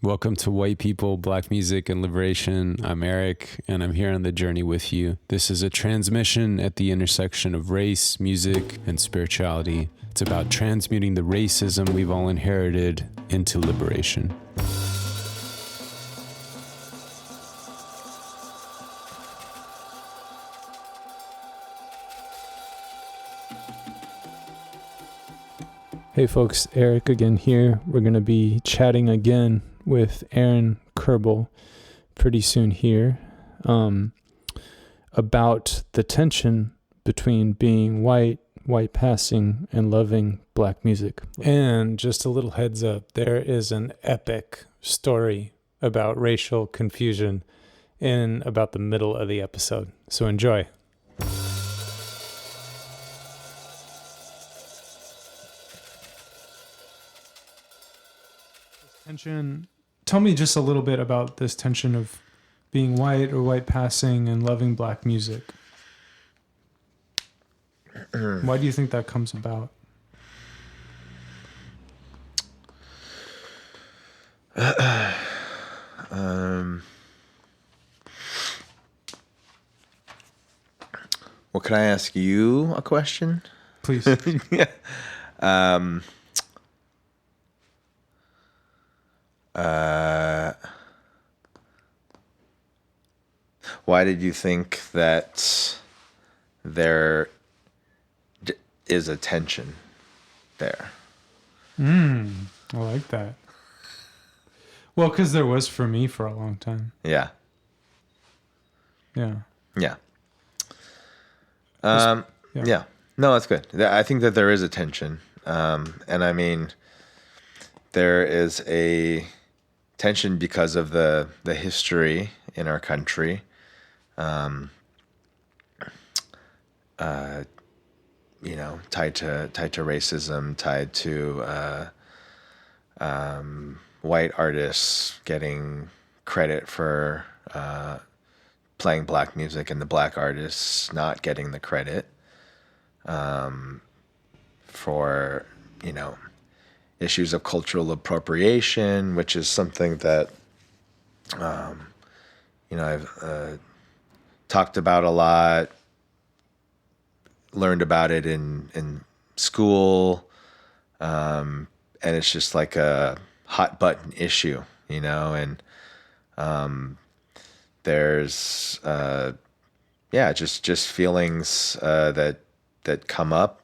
Welcome to White People, Black Music, and Liberation. I'm Eric, and I'm here on the journey with you. This is a transmission at the intersection of race, music, and spirituality. It's about transmuting the racism we've all inherited into liberation. Hey folks, Eric again here. We're going to be chatting again with Aaron Kierbel pretty soon here about the tension between being white passing, and loving black music. And just a little heads up, there is an epic story about racial confusion in about the middle of the episode. So enjoy. Tension. Tell me just a little bit about this tension of being white or white passing and loving black music. Why do you think that comes about? Well, can I ask you a question? Please. Yeah. Why did you think that there is a tension there? I like that. Well, because there was for me for a long time. Yeah. Yeah. Yeah. Yeah. Yeah. No, that's good. I think that there is a tension. And I mean, there is a tension because of the history in our country. Tied to racism, tied to white artists getting credit for playing black music and the black artists not getting the credit for, issues of cultural appropriation, which is something that, I've talked about a lot, learned about it in school, and it's just like a hot button issue, and there's just feelings that come up.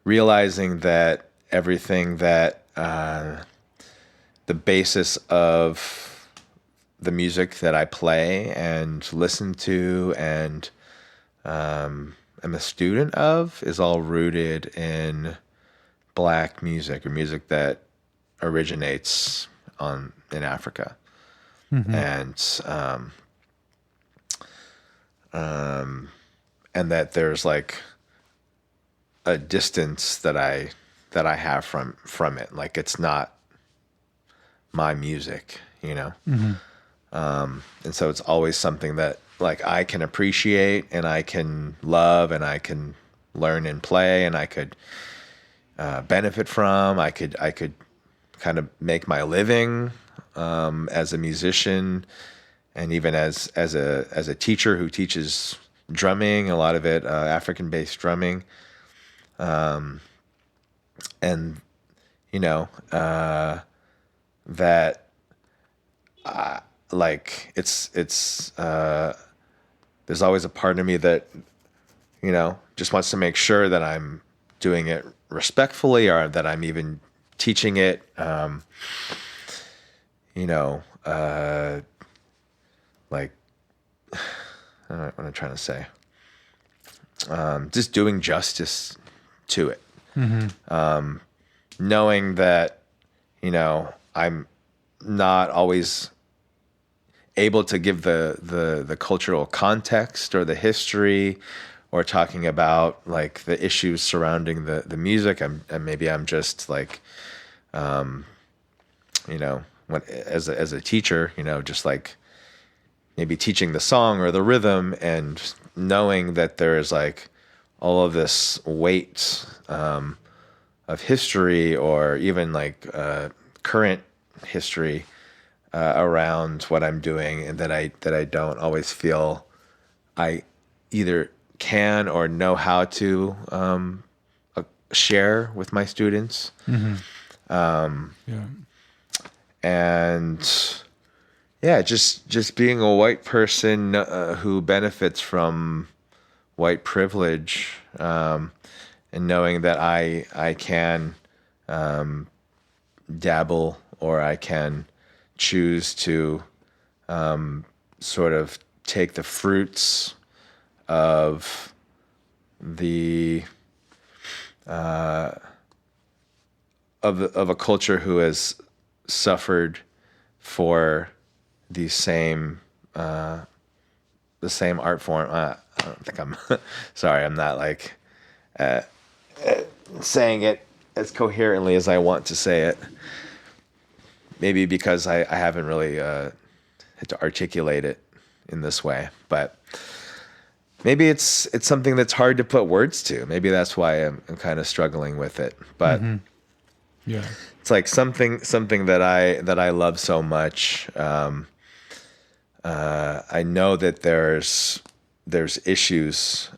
Realizing that everything that the basis of the music that I play and listen to and am a student of is all rooted in black music, or music that originates in Africa. Mm-hmm. And that there's like a distance that I have from it. Like, it's not my music, Mm-hmm. And so it's always something that like I can appreciate and I can love and I can learn and play and I could benefit from. I could kind of make my living as a musician, and even as a teacher who teaches drumming, a lot of it African-based drumming, and that like it's there's always a part of me that just wants to make sure that I'm doing it respectfully, or that I'm even teaching it like, I don't know what I'm trying to say, just doing justice to it. Mm-hmm. Knowing that I'm not always able to give the cultural context or the history, or talking about like the issues surrounding the music. And maybe I'm just like, when as a teacher, just like maybe teaching the song or the rhythm, and knowing that there is like all of this weight history, or even like current history around what I'm doing, and that I don't always feel I either can or know how to share with my students. Yeah. And yeah, just being a white person who benefits from white privilege, and knowing that I can dabble, or I can choose to sort of take the fruits of the of a culture who has suffered for the same art form. I don't think I'm sorry. I'm not like saying it as coherently as I want to say it. Maybe because I haven't really had to articulate it in this way, but maybe it's something that's hard to put words to. Maybe that's why I'm kind of struggling with it. But Yeah. it's like something that I love so much. I know that there's issues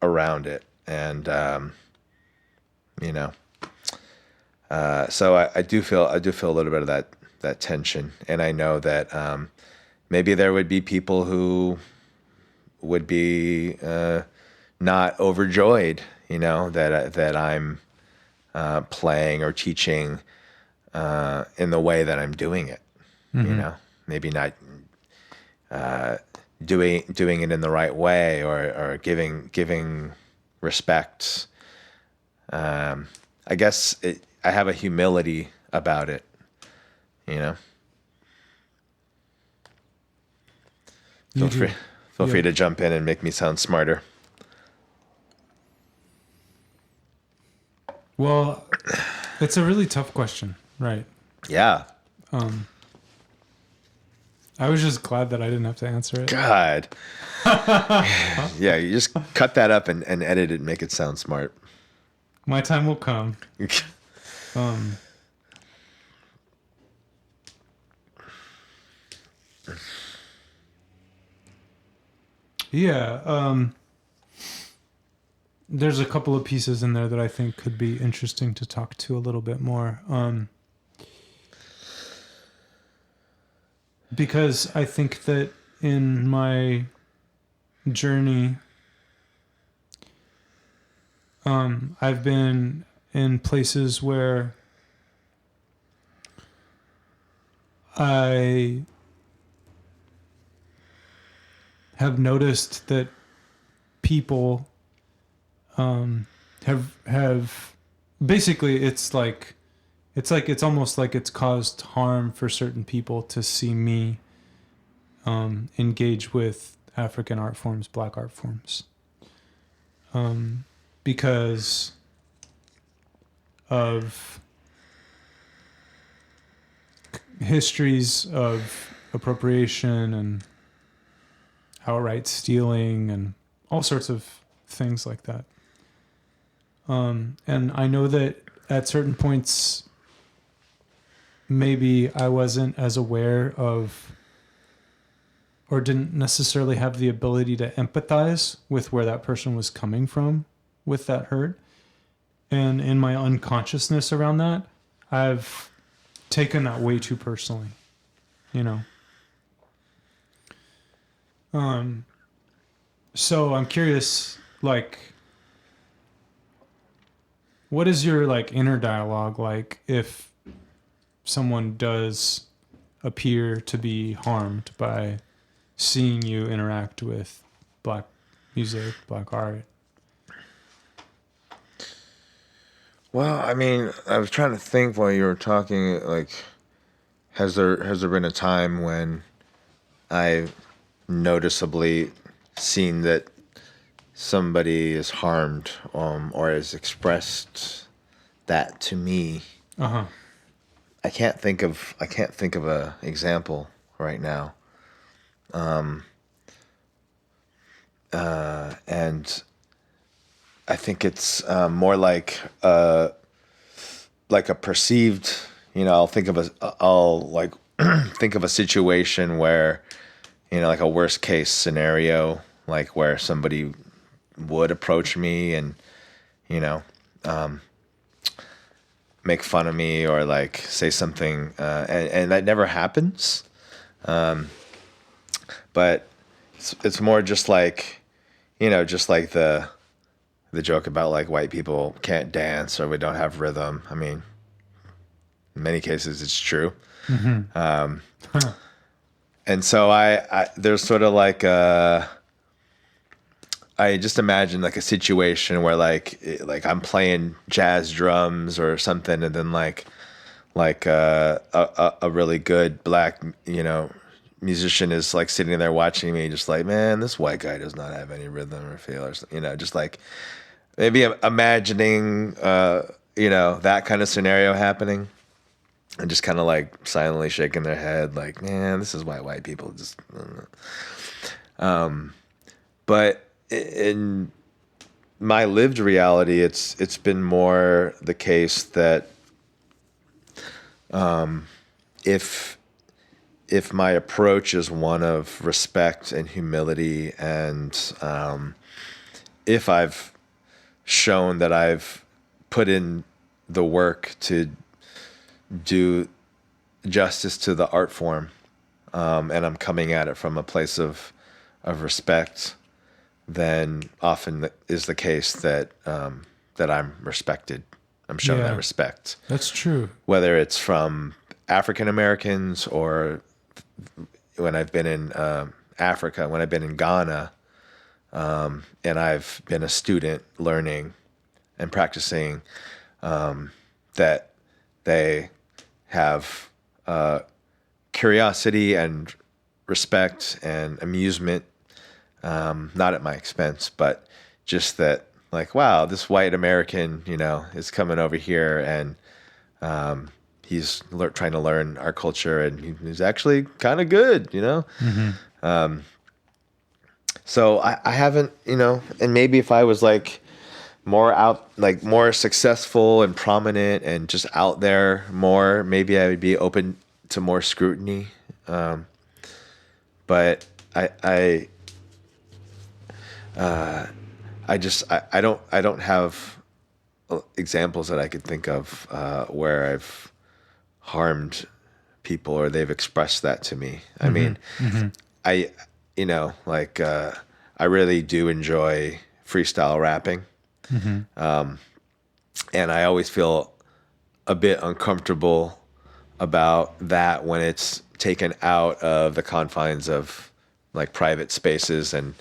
around it, and you know, so I do feel a little bit of that tension, and I know that maybe there would be people who would be not overjoyed, that I'm playing or teaching in the way that I'm doing it. Maybe not doing it in the right way, or giving respect. I guess I have a humility about it, You Feel do. free to jump in and make me sound smarter. Well, it's a really tough question, right? Yeah. I was just glad that I didn't have to answer it. God. Yeah, you just cut that up and edit it and make it sound smart. My time will come. Yeah. There's a couple of pieces in there that I think could be interesting to talk to a little bit more. Because I think that in my journey, I've been in places where I have noticed that people have basically it's almost like it's caused harm for certain people to see me engage with African art forms, Black art forms, because of histories of appropriation and outright stealing and all sorts of things like that. And I know that at certain points, maybe I wasn't as aware of, or didn't necessarily have the ability to empathize with where that person was coming from with that hurt. And in my unconsciousness around that, I've taken that way too personally, So I'm curious, what is your inner dialogue like if someone does appear to be harmed by seeing you interact with Black music, Black art? Well, I mean, I was trying to think while you were talking, has there been a time when I've noticeably seen that somebody is harmed, or has expressed that to me? Uh-huh. I can't think of a example right now. And I think it's more like like a perceived, I'll like think of a situation where, like a worst case scenario, like where somebody would approach me and, make fun of me or like say something, and that never happens. But it's more just like, just like the joke about like white people can't dance or we don't have rhythm. I mean, in many cases it's true. And so I there's sort of like I just imagine like a situation where like I'm playing jazz drums or something, and then like a really good black musician is like sitting there watching me, just like, man, this white guy does not have any rhythm or feel, or just like maybe imagining that kind of scenario happening, and just kind of like silently shaking their head, like, man, this is why white people just. But in my lived reality, it's been more the case that if my approach is one of respect and humility, and if I've shown that I've put in the work to do justice to the art form, and I'm coming at it from a place of respect, then often is the case that I'm respected. I'm shown that respect. That's true. Whether it's from African Americans or when I've been in Africa, when I've been in Ghana, and I've been a student learning and practicing, that they have curiosity and respect and amusement, not at my expense, but just that, like, wow, this white American, is coming over here, and he's trying to learn our culture, and he's actually kind of good, So I haven't, and maybe if I was like more successful and prominent and just out there more, maybe I would be open to more scrutiny. But I don't have examples that I could think of where I've harmed people or they've expressed that to me. I mean, I really do enjoy freestyle rapping. And I always feel a bit uncomfortable about that when it's taken out of the confines of like private spaces, and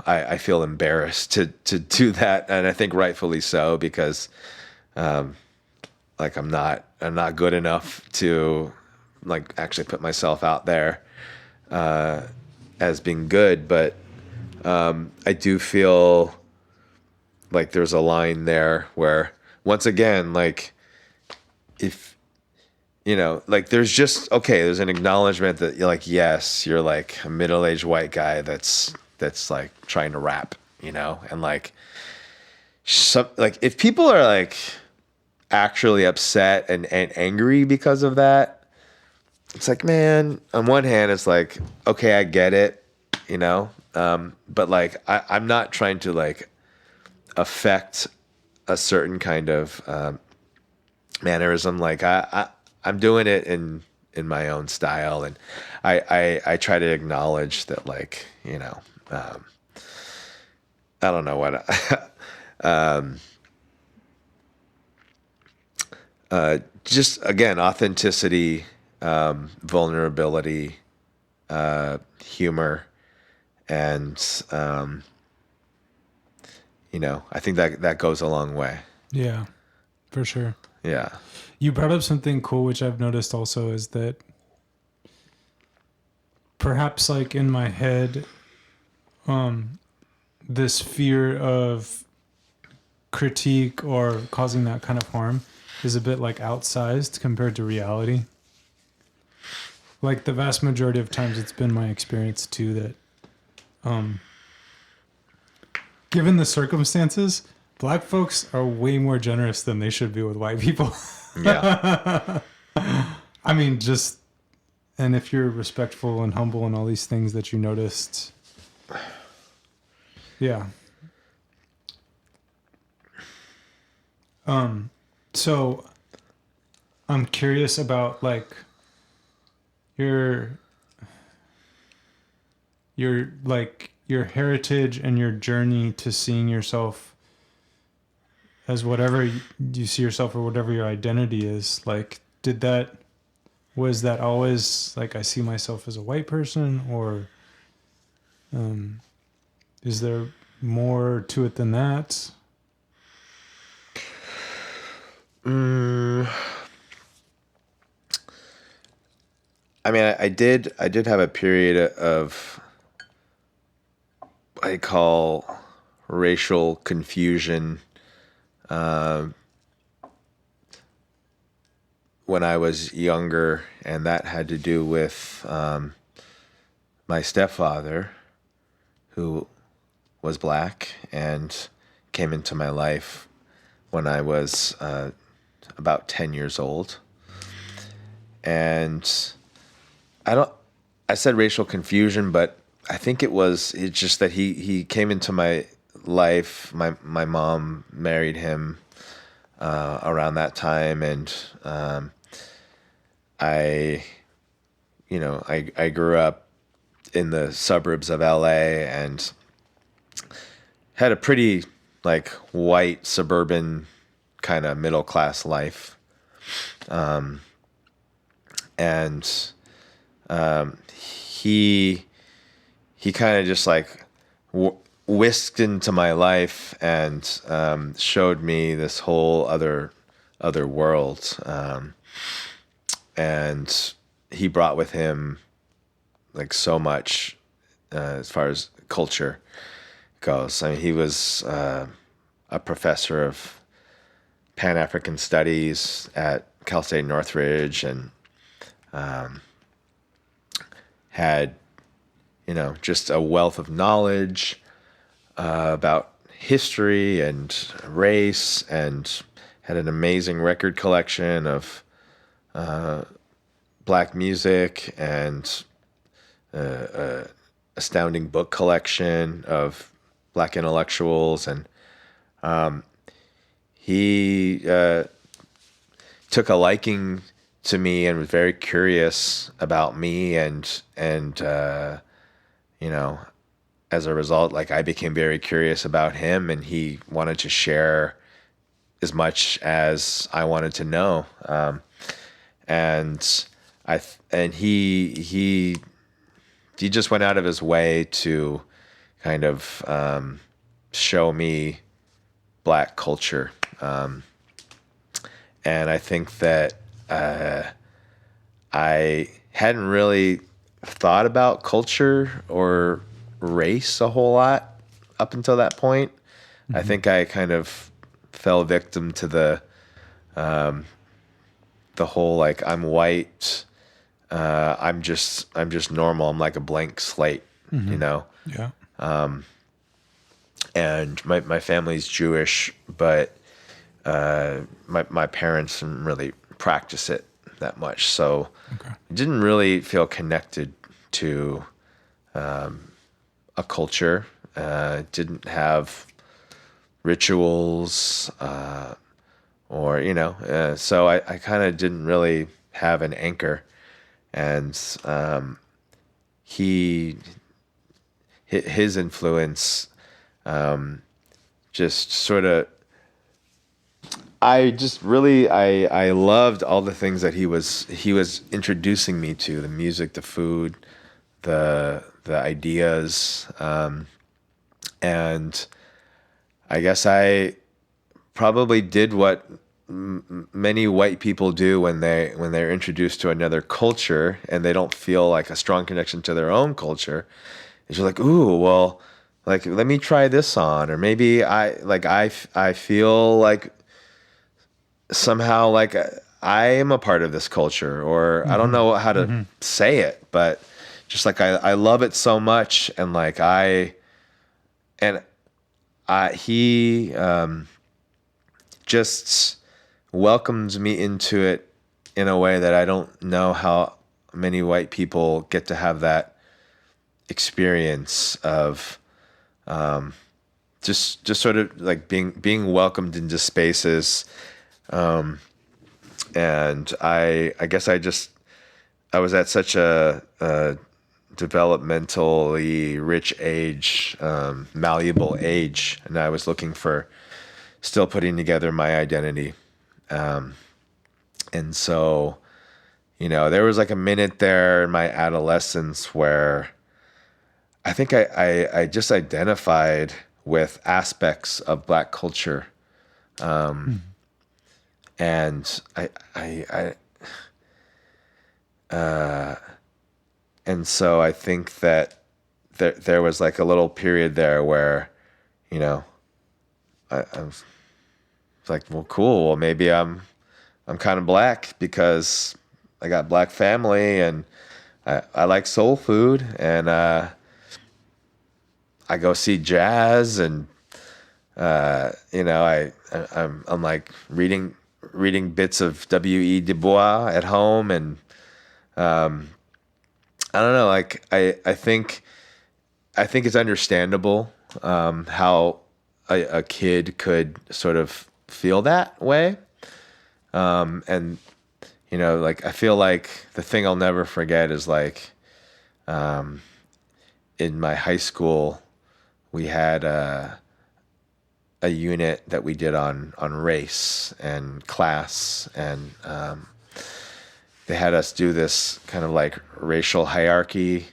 I feel embarrassed to do that, and I think rightfully so, because like I'm not good enough to like actually put myself out there as being good. But I do feel like there's a line there where, once again, like if like there's an acknowledgement that you're like, yes, you're like a middle-aged white guy that's like trying to rap, and like like if people are like actually upset and angry because of that, it's like, man, on one hand it's like, okay, I get it, but like I'm not trying to like affect a certain kind of mannerism. Like I'm doing it in my own style, and I try to acknowledge that, like, I don't know what just again, authenticity, vulnerability, humor, and I think that goes a long way. Yeah, for sure. Yeah. You brought up something cool, which I've noticed also, is that perhaps like in my head, this fear of critique or causing that kind of harm is a bit like outsized compared to reality. Like the vast majority of times it's been my experience too that given the circumstances, Black folks are way more generous than they should be with white people. Yeah. I mean, just, and if you're respectful and humble and all these things that you noticed, yeah. So I'm curious about like your like your heritage and your journey to seeing yourself as whatever you see yourself or whatever your identity is. Like, was that always like I see myself as a white person, or is there more to it than that? I mean, I did have a period of what I call racial confusion when I was younger, and that had to do with my stepfather, who was black and came into my life when I was about 10 years old. And I said racial confusion, but I think it's just that he came into my life. My mom married him around that time, and I grew up in the suburbs of LA and had a pretty like white suburban kind of middle class life. And he kind of just like whisked into my life and showed me this whole other world. And he brought with him like so much as far as culture goes. I mean, he was a professor of Pan-African Studies at Cal State Northridge, and had, just a wealth of knowledge about history and race, and had an amazing record collection of black music and astounding book collection of black intellectuals. And he took a liking to me and was very curious about me, and as a result, like I became very curious about him, and he wanted to share as much as I wanted to know. And he just went out of his way to kind of show me black culture. And I think that I hadn't really thought about culture or race a whole lot up until that point. Mm-hmm. I think I kind of fell victim to the whole like I'm white, I'm just normal. I'm like a blank slate, Yeah. And my family's Jewish, but my parents didn't really practice it that much, so I didn't really feel connected to a culture. Didn't have rituals, or so I kind of didn't really have an anchor. And his influence just sort of, I loved all the things that he was introducing me to: the music, the food, the ideas, and I guess I probably did what many white people do when they're introduced to another culture and they don't feel like a strong connection to their own culture. Is you're like, ooh, well, like let me try this on, or maybe I feel like somehow like I am a part of this culture, or I don't know how to say it, but just like I love it so much, and like I he just welcomed me into it in a way that I don't know how many white people get to have that experience of just sort of like being welcomed into spaces. And I guess I was at such a developmentally rich age, malleable age, and I was looking for still putting together my identity. And so, there was like a minute there in my adolescence where I think I just identified with aspects of Black culture. And and so I think that there was like a little period there where, I was like, well, cool. Well, maybe I'm kind of Black because I got Black family, and I like soul food, and I go see jazz, and I'm like reading bits of W.E. Du Bois at home, and I don't know, like I think it's understandable how a kid could sort of feel that way. And like I feel like the thing I'll never forget is like in my high school we had a unit that we did on race and class, and they had us do this kind of like racial hierarchy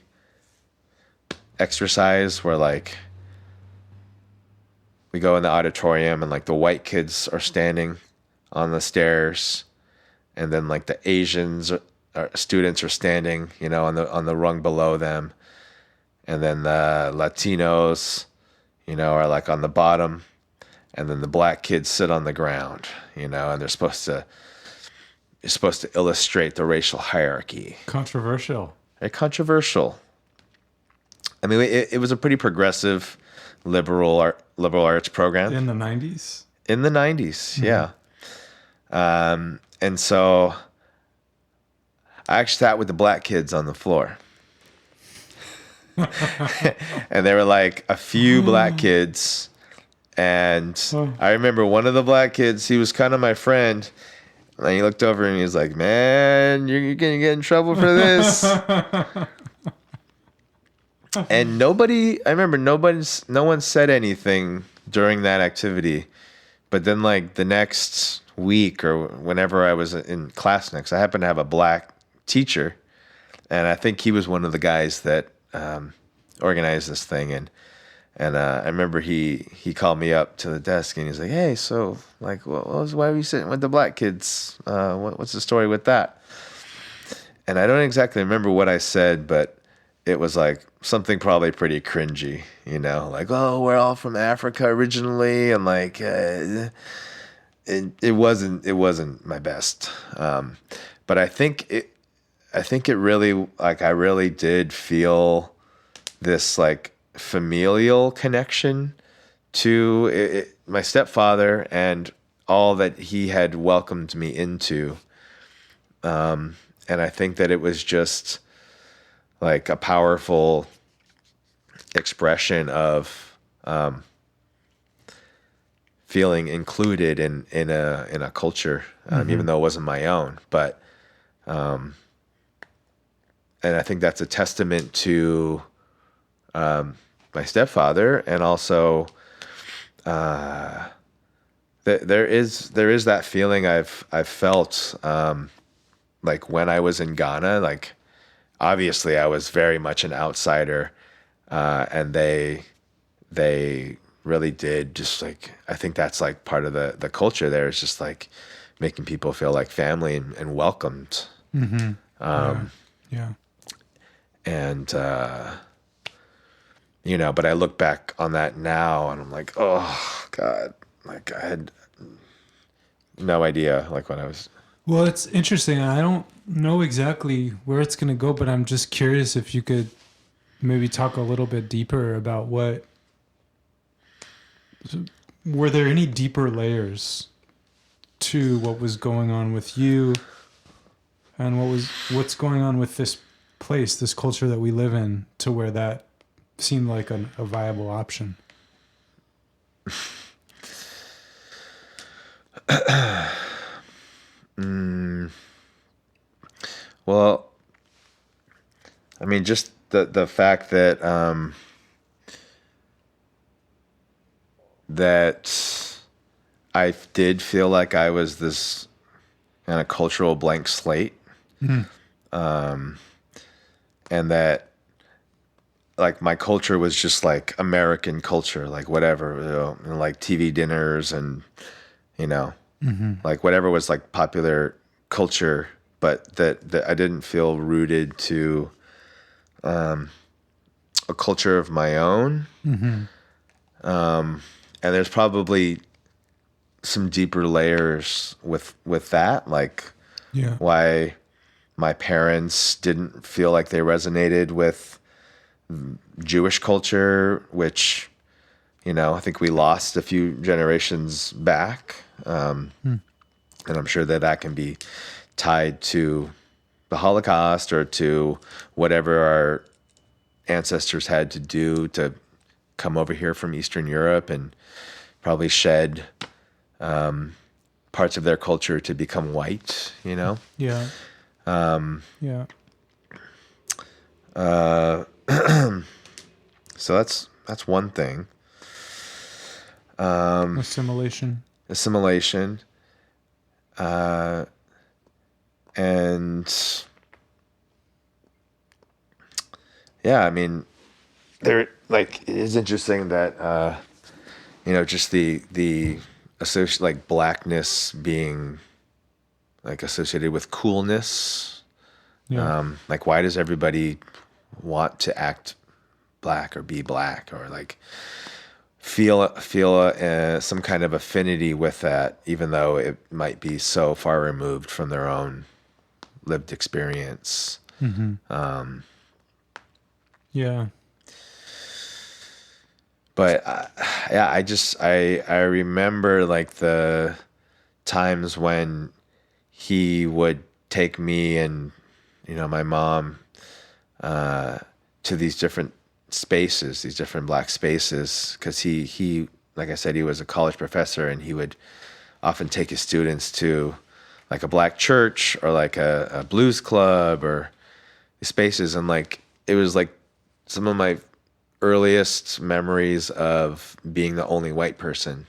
exercise where like we go in the auditorium and like the white kids are standing on the stairs, and then like the students are standing, on the rung below them, and then the Latinos, are like on the bottom, and then the Black kids sit on the ground, and they're supposed to illustrate the racial hierarchy. Controversial. Very controversial. I mean, it was a pretty progressive liberal arts program In the 90s? in the 90s. Yeah. And so I actually sat with the Black kids on the floor. And there were like a few Black kids, and I remember one of the Black kids, he was kind of my friend, and he looked over and he was like, "Man, you're gonna get in trouble for this." And no one said anything during that activity. But then like the next week or whenever I was in class next, I happened to have a Black teacher, and I think he was one of the guys that organized this thing. And I remember he called me up to the desk and he's like, "Hey, so like, why are you sitting with the Black kids? What's the story with that?" And I don't exactly remember what I said, but it was like something probably pretty cringy, like, "Oh, we're all from Africa originally," and like it wasn't my best. But I think it really, like, I really did feel this like familial connection to my stepfather and all that he had welcomed me into. And I think that it was just like a powerful expression of feeling included in a culture, even though it wasn't my own. But and I think that's a testament to my stepfather, and also there is that feeling I've felt like when I was in Ghana. Like obviously I was very much an outsider, and they really did just like, I think that's like part of the culture there, is just like making people feel like family and welcomed. Mm-hmm. Yeah. And but I look back on that now and I'm like, oh God, like I had no idea, like when I was. Well, it's interesting. I don't know exactly where it's going to go, but I'm just curious if you could maybe talk a little bit deeper about what Were there any deeper layers to what was going on with you and what's going on with this place, this culture that we live in, to where that seemed like a viable option? Well, I mean, just the fact that that I did feel like I was this kind of cultural blank slate, and that like my culture was just like American culture, like whatever, and like TV dinners and like whatever was like popular culture, but that I didn't feel rooted to a culture of my own. And there's probably some deeper layers with that, like why my parents didn't feel like they resonated with Jewish culture, which, I think we lost a few generations back. And I'm sure that can be tied to the Holocaust or to whatever our ancestors had to do to come over here from Eastern Europe and probably shed parts of their culture to become white, Yeah. Yeah. So that's one thing. Assimilation. And yeah, I mean, there, like, it is interesting that, just the associate, like blackness being like associated with coolness. Like, why does everybody want to act black or be black or like feel some kind of affinity with that, even though it might be so far removed from their own lived experience? Yeah. But I remember like the times when he would take me and my mom to these different spaces, these different black spaces, because he like I said, he was a college professor, and he would often take his students to like a black church or like a blues club or these spaces, and like it was like some of my earliest memories of being the only white person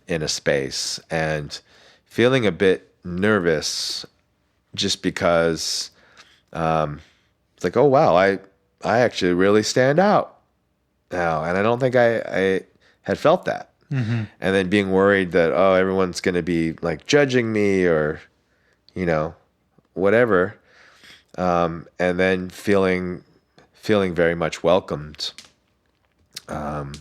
in a space and feeling a bit nervous just because it's like, oh wow, I actually really stand out now, and I don't think I had felt that. And then being worried that, oh, everyone's going to be like judging me or whatever, and then feeling very much welcomed, and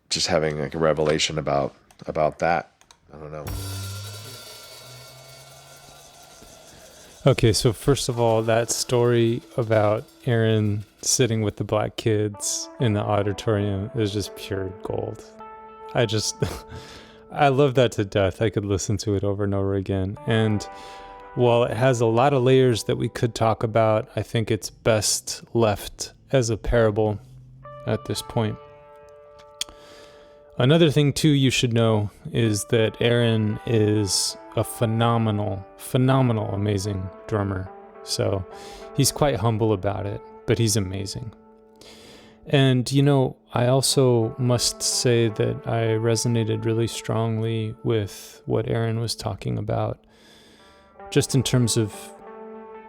just having like a revelation about that. I don't know. Okay, so first of all, that story about Aaron sitting with the black kids in the auditorium is just pure gold. I love that to death. I could listen to it over and over again. And while it has a lot of layers that we could talk about, I think it's best left as a parable at this point. Another thing, too, you should know is that Aaron is a phenomenal, amazing drummer. So he's quite humble about it, but he's amazing. And, I also must say that I resonated really strongly with what Aaron was talking about, just in terms of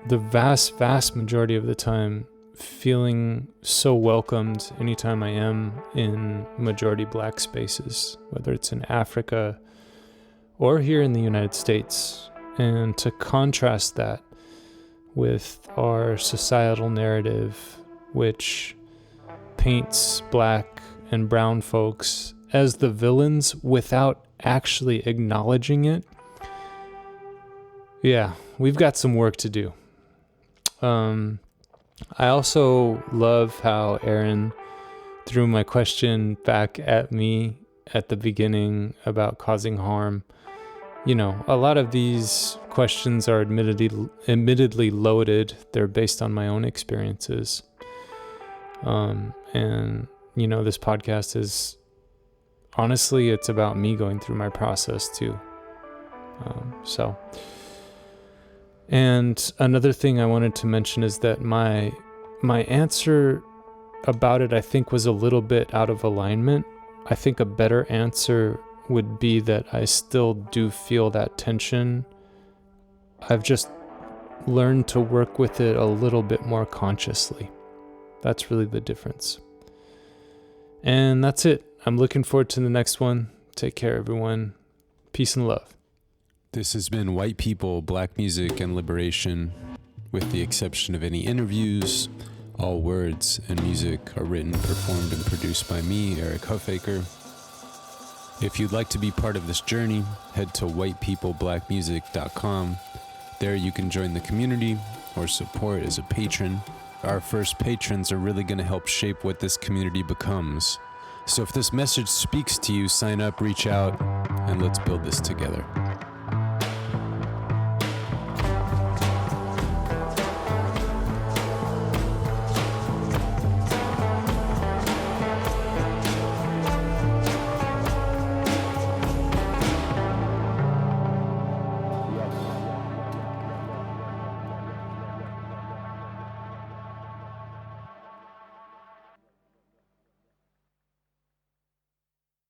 the vast, vast majority of the time feeling so welcomed anytime I am in majority black spaces, whether it's in Africa or here in the United States. And to contrast that with our societal narrative, which paints black and brown folks as the villains without actually acknowledging it. Yeah, we've got some work to do. I also love how Aaron threw my question back at me at the beginning about causing harm. You know, a lot of these questions are admittedly loaded. They're based on my own experiences. And, you know, this podcast is, honestly, it's about me going through my process too. And another thing I wanted to mention is that my answer about it, I think, was a little bit out of alignment. I think a better answer would be that I still do feel that tension. I've just learned to work with it a little bit more consciously. That's really the difference. And that's it. I'm looking forward to the next one. Take care, everyone. Peace and love. This has been White People, Black Music, and Liberation. With the exception of any interviews, all words and music are written, performed, and produced by me, Eric Huffaker. If you'd like to be part of this journey, head to whitepeopleblackmusic.com. There you can join the community or support as a patron. Our first patrons are really going to help shape what this community becomes. So if this message speaks to you, sign up, reach out, and let's build this together.